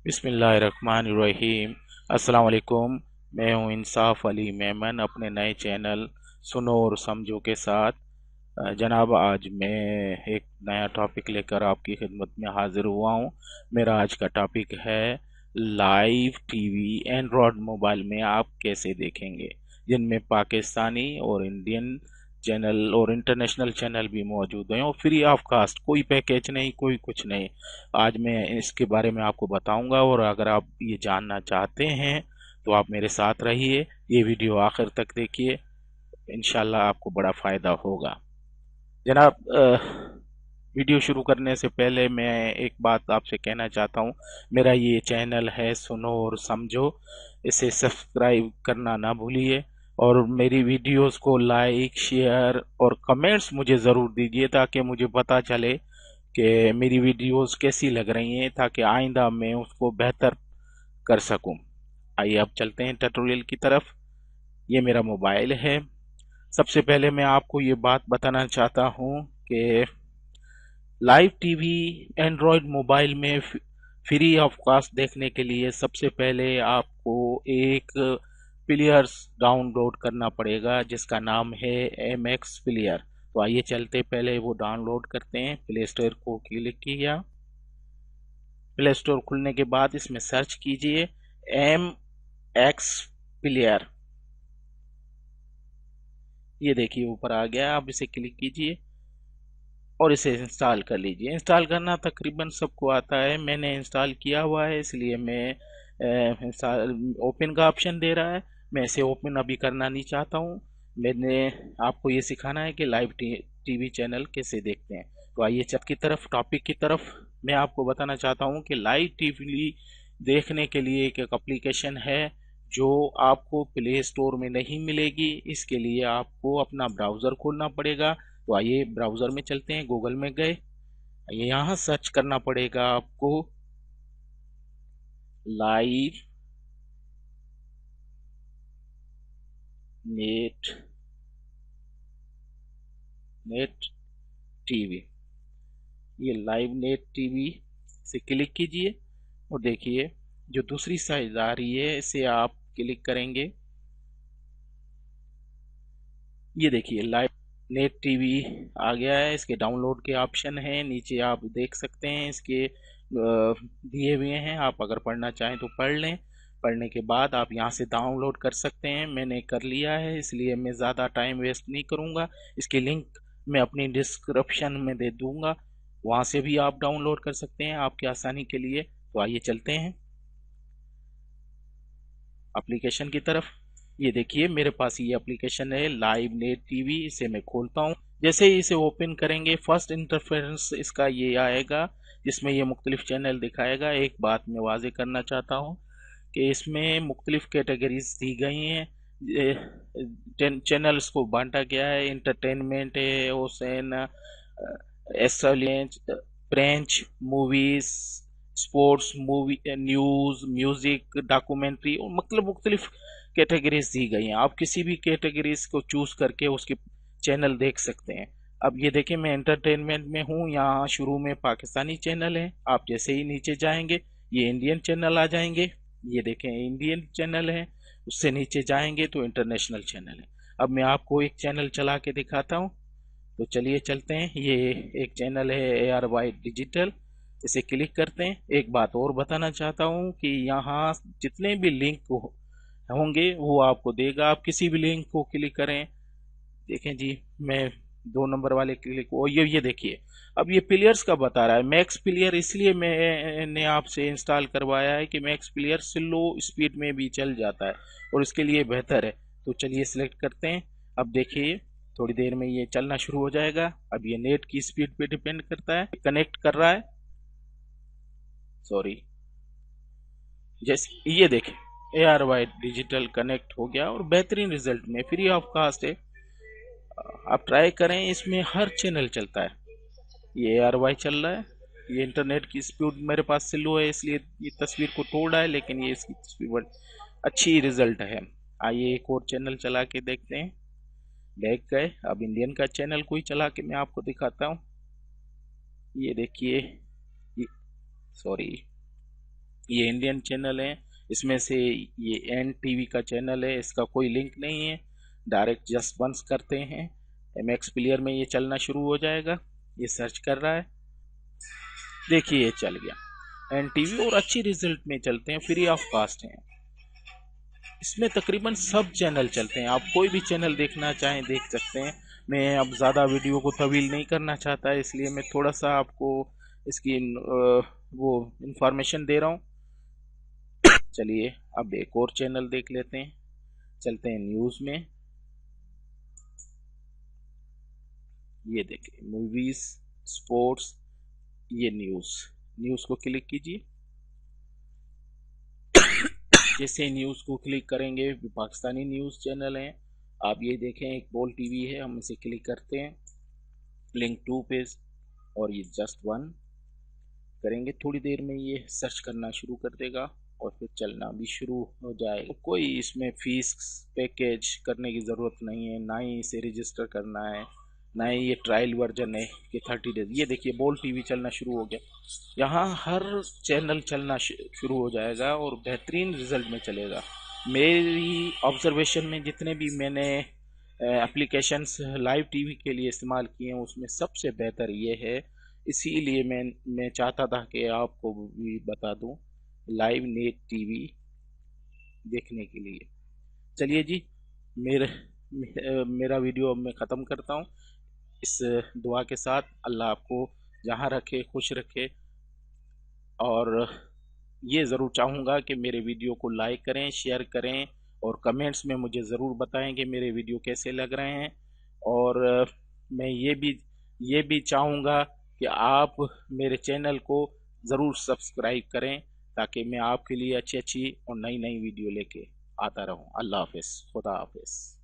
बिस्मिल्लाहिर्रहमानिर्रहीम। अस्सलाम वालेकुम। मैं हूं इंसाफ अली मेमन अपने नए चैनल सुनो और समझो के साथ। जनाब, आज मैं एक नया टॉपिक लेकर आपकी खिदमत में हाजिर हुआ हूं। मेरा आज का टॉपिक है लाइव टीवी एंड्रॉयड मोबाइल में आप कैसे देखेंगे, जिनमें पाकिस्तानी और इंडियन चैनल और इंटरनेशनल चैनल भी मौजूद हैं और फ्री ऑफ कास्ट, कोई पैकेज नहीं, कोई कुछ नहीं। आज मैं इसके बारे में आपको बताऊंगा और अगर आप ये जानना चाहते हैं तो आप मेरे साथ रहिए, ये वीडियो आखिर तक देखिए, इंशाल्लाह आपको बड़ा फ़ायदा होगा। जनाब, वीडियो शुरू करने से पहले मैं एक बात आपसे कहना चाहता हूँ। मेरा ये चैनल है सुनो और समझो, इसे सब्सक्राइब करना ना भूलिए और मेरी वीडियोस को लाइक, शेयर और कमेंट्स मुझे ज़रूर दीजिए ताकि मुझे पता चले कि मेरी वीडियोस कैसी लग रही हैं, ताकि आइंदा मैं उसको बेहतर कर सकूं। आइए अब चलते हैं ट्यूटोरियल की तरफ। ये मेरा मोबाइल है। सबसे पहले मैं आपको ये बात बताना चाहता हूं कि लाइव टीवी एंड्रॉयड मोबाइल में फ्री ऑफ कॉस्ट देखने के लिए सबसे पहले आपको एक प्लेयर्स डाउनलोड करना पड़ेगा जिसका नाम है MX प्लेयर। तो आइए चलते, पहले वो डाउनलोड करते हैं। प्ले स्टोर को क्लिक किया। प्ले स्टोर खुलने के बाद इसमें सर्च कीजिए MX प्लेयर। ये देखिए ऊपर आ गया, आप इसे क्लिक कीजिए और इसे इंस्टॉल कर लीजिए। इंस्टॉल करना तकरीबन सबको आता है, मैंने इंस्टॉल किया हुआ है, इसलिए मैं ओपन का ऑप्शन दे रहा है। मैं इसे ओपन अभी करना नहीं चाहता हूँ। मैंने आपको ये सिखाना है कि लाइव टीवी चैनल कैसे देखते हैं। तो आइए चट की तरफ, टॉपिक की तरफ। मैं आपको बताना चाहता हूँ कि लाइव टीवी देखने के लिए एक एप्लीकेशन है जो आपको प्ले स्टोर में नहीं मिलेगी। इसके लिए आपको अपना ब्राउज़र खोलना पड़ेगा। तो आइए ब्राउज़र में चलते हैं। गूगल में गए, यहाँ सर्च करना पड़ेगा आपको लाइव नेट नेट टीवी। ये लाइव नेट टीवी से क्लिक कीजिए और देखिए जो दूसरी साइड आ रही है इसे आप क्लिक करेंगे। ये देखिए लाइव नेट टीवी आ गया है। इसके डाउनलोड के ऑप्शन हैं, नीचे आप देख सकते हैं, इसके दिए हुए हैं। आप अगर पढ़ना चाहें तो पढ़ लें। पढ़ने के बाद आप यहाँ से डाउनलोड कर सकते हैं। मैंने कर लिया है, इसलिए मैं ज़्यादा टाइम वेस्ट नहीं करूँगा। इसकी लिंक मैं अपनी डिस्क्रिप्शन में दे दूँगा, वहाँ से भी आप डाउनलोड कर सकते हैं आपकी आसानी के लिए। तो आइए चलते हैं एप्लीकेशन की तरफ। ये देखिए मेरे पास ये एप्लीकेशन है लाइव नेट टीवी। इसे मैं खोलता हूँ। जैसे ही इसे ओपन करेंगे फर्स्ट इंटरफेरेंस इसका ये आएगा जिसमें ये मुख्तलिफ चैनल दिखाएगा। एक बात मैं वाजे करना चाहता हूँ कि इसमें मुख्तलिफ कैटेगरीज दी गई हैं। चैनल्स को बांटा गया है। इंटरटेनमेंट है, ocean, excellence, French movies, sports, movie, news, music, documentary और मतलब मुख्तलिफ कैटेगरीज दी गई हैं। आप किसी भी कैटेगरीज को चूज़ करके उसके चैनल देख सकते हैं। अब ये देखें, मैं एंटरटेनमेंट में हूँ। यहाँ शुरू में पाकिस्तानी चैनल है। आप जैसे ही नीचे जाएंगे ये इंडियन चैनल आ जाएंगे। ये देखें इंडियन चैनल है। उससे नीचे जाएंगे तो इंटरनेशनल चैनल है। अब मैं आपको एक चैनल चला के दिखाता हूँ। तो चलिए चलते हैं। ये एक चैनल है ARY डिजिटल, इसे क्लिक करते हैं। एक बात और बताना चाहता हूँ कि यहाँ जितने भी लिंक होंगे वो आपको देगा। आप किसी भी लिंक को क्लिक करें। देखें जी, मैं 2 नंबर वाले क्लिक, वो ये देखिए अब ये प्लेयर्स का बता रहा है मैक्स प्लेयर। इसलिए मैंने आपसे इंस्टॉल करवाया है कि मैक्स प्लेयर स्लो स्पीड में भी चल जाता है और इसके लिए बेहतर है। तो चलिए सिलेक्ट करते हैं। अब देखिए थोड़ी देर में ये चलना शुरू हो जाएगा। अब ये नेट की स्पीड पे डिपेंड करता है, कनेक्ट कर रहा है। सॉरी, जैसे ये देखें ARY डिजिटल कनेक्ट हो गया और बेहतरीन रिजल्ट में फ्री ऑफ कास्ट है। आप ट्राई करें, इसमें हर चैनल चलता है। ये ARY चल रहा है। ये इंटरनेट की स्पीड मेरे पास स्लो है इसलिए ये तस्वीर को तोड़ रहा है, लेकिन ये इसकी तस्वीर बड़ी अच्छी रिजल्ट है। आइए एक और चैनल चला के देखते हैं। बैक गए, अब इंडियन का चैनल कोई चला के मैं आपको दिखाता हूँ। ये देखिए, सॉरी, ये इंडियन चैनल है। इसमें से ये एन टीवी का चैनल है, इसका कोई लिंक नहीं है, डायरेक्ट जस्ट वंस करते हैं एमएक्स प्लेयर में ये चलना शुरू हो जाएगा। ये सर्च कर रहा है, देखिए ये चल गया एन टीवी, और अच्छी रिजल्ट में चलते हैं, फ्री ऑफ कास्ट हैं। इसमें तकरीबन सब चैनल चलते हैं, आप कोई भी चैनल देखना चाहें देख सकते हैं। मैं अब ज़्यादा वीडियो को तवील नहीं करना चाहता, इसलिए मैं थोड़ा सा आपको इसकी वो इंफॉर्मेशन दे रहा हूँ। चलिए अब एक और चैनल देख लेते हैं, चलते हैं न्यूज़ में। ये देखिए मूवीज, स्पोर्ट्स, ये न्यूज़, न्यूज़ को क्लिक कीजिए। जैसे न्यूज़ को क्लिक करेंगे, पाकिस्तानी न्यूज़ चैनल हैं। आप ये देखें एक बोल टीवी है, हम इसे क्लिक करते हैं, लिंक टू पेज, और ये जस्ट वन करेंगे, थोड़ी देर में ये सर्च करना शुरू कर देगा और फिर चलना भी शुरू हो जाएगा। तो कोई इसमें फीस पैकेज करने की ज़रूरत नहीं है, ना ही इसे रजिस्टर करना है, ना ही ये ट्रायल वर्जन है कि 30 डेज। ये देखिए बोल टीवी चलना शुरू हो गया, यहाँ हर चैनल चलना शुरू हो जाएगा और बेहतरीन रिजल्ट में चलेगा। मेरी ऑब्जर्वेशन में जितने भी मैंने एप्लीकेशंस लाइव टीवी के लिए इस्तेमाल किए हैं, उसमें सबसे बेहतर ये है। इसीलिए मैं चाहता था कि आपको भी बता दूं लाइव नेट टीवी देखने के लिए। चलिए जी, मेरे मेरा वीडियो अब मैं ख़त्म करता हूँ इस दुआ के साथ, अल्लाह आपको जहाँ रखे खुश रखे। और ये ज़रूर चाहूँगा कि मेरे वीडियो को लाइक करें, शेयर करें, और कमेंट्स में मुझे ज़रूर बताएं कि मेरे वीडियो कैसे लग रहे हैं। और मैं ये भी चाहूँगा कि आप मेरे चैनल को ज़रूर सब्सक्राइब करें, ताकि मैं आपके लिए अच्छी अच्छी और नई नई वीडियो लेके आता रहूँ। अल्लाह हाफ़िज़, खुदा हाफ़िज़।